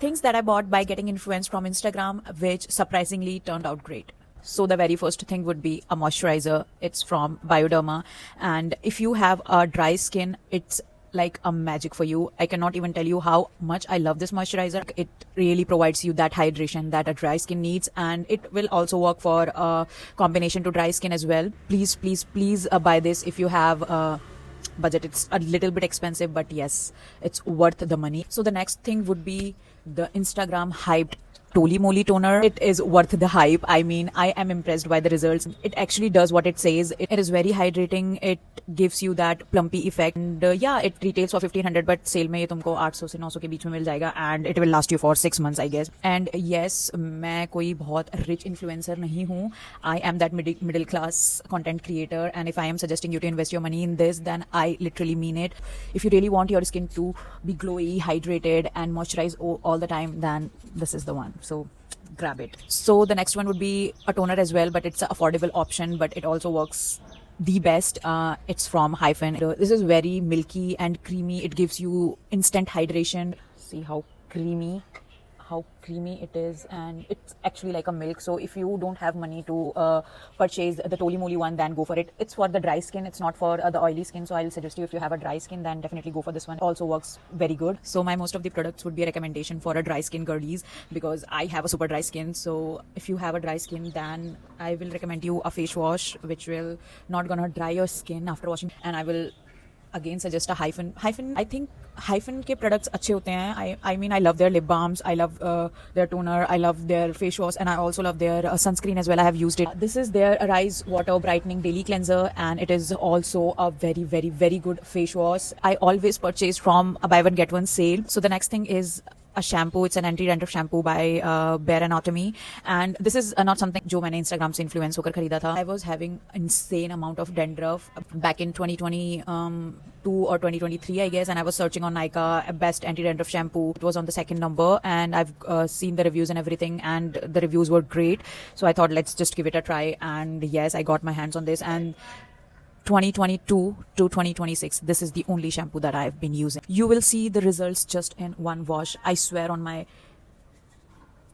Things that I bought by getting influence from Instagram, which surprisingly turned out great. So the very first thing would be a moisturizer. It's from Bioderma, and if you have a dry skin, it's like a magic for you. I cannot even tell you how much I love this moisturizer. It really provides you that hydration that a dry skin needs, and it will also work for a combination to dry skin as well. Please, please, please buy this if you have budget. It's a little bit expensive, but yes, it's worth the money. So the next thing would be the Instagram hyped Toly Moly toner. It is worth the hype. I mean, I am impressed by the results. It actually does what it says. It is very hydrating. It gives you that plumpy effect. And yeah, it retails for 1500, but sale में ये तुमको 800 से 900 के बीच में मिल जाएगा, and it will last you for 6 months, I guess. And yes, मैं कोई बहुत rich influencer नहीं हूँ. I am that middle class content creator, and if I am suggesting you to invest your money in this, then I literally mean it. If you really want your skin to be glowy, hydrated, and moisturize all the time, then this is the one. So grab it. So the next one would be a toner as well, but it's an affordable option, but it also works the best. It's from Hyphen. This is very milky and creamy. It gives you instant hydration. See how creamy it is, and it's actually like a milk. So if you don't have money to purchase the Toly Moly one, then go for it. It's for the dry skin, it's not for the oily skin, so I'll suggest you, if you have a dry skin, then definitely go for this one. It also works very good. So my most of the products would be a recommendation for a dry skin girlies, because I have a super dry skin. So if you have a dry skin, then I will recommend you a face wash which will not gonna dry your skin after washing, and I will again suggest a Hyphen. I think Hyphen के products अच्छे होते हैं. I mean, I love their lip balms, I love their toner, I love their face wash, and I also love their sunscreen as well. I have used it. This is their Arise Water Brightening Daily Cleanser, and it is also a very, very, very good face wash. I always purchase from a buy one get one sale. So the next thing is a shampoo. It's an anti-dandruff shampoo by Bare Anatomy, and this is not something जो मैंने Instagram से influence होकर खरीदा था. I was having insane amount of dandruff back in 2022 or 2023, I guess, and I was searching on Nykaa best anti-dandruff shampoo. It was on the second number, and I've seen the reviews and everything, and the reviews were great. So I thought, let's just give it a try, and yes, I got my hands on this, and 2022 to 2026, this is the only shampoo that I've been using. You will see the results just in one wash, I swear on my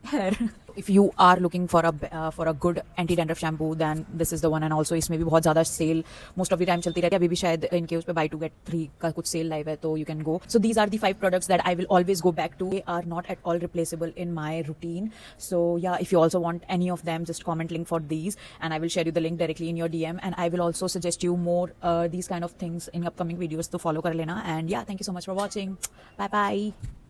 hair. If you are looking for a good anti-dandruff shampoo, then this is the one. And also इसमें भी बहुत ज़्यादा sale most of the time चलती रहती है. अभी भी शायद इनके उस पे buy 2 get 3 का कुछ sale live है, तो you can go. So these are the 5 products that I will always go back to. They are not at all replaceable in my routine. So yeah, if you also want any of them, just comment link for these, and I will share you the link directly in your DM. And I will also suggest you more these kind of things in upcoming videos to follow कर लेना. And yeah, thank you so much for watching. Bye bye.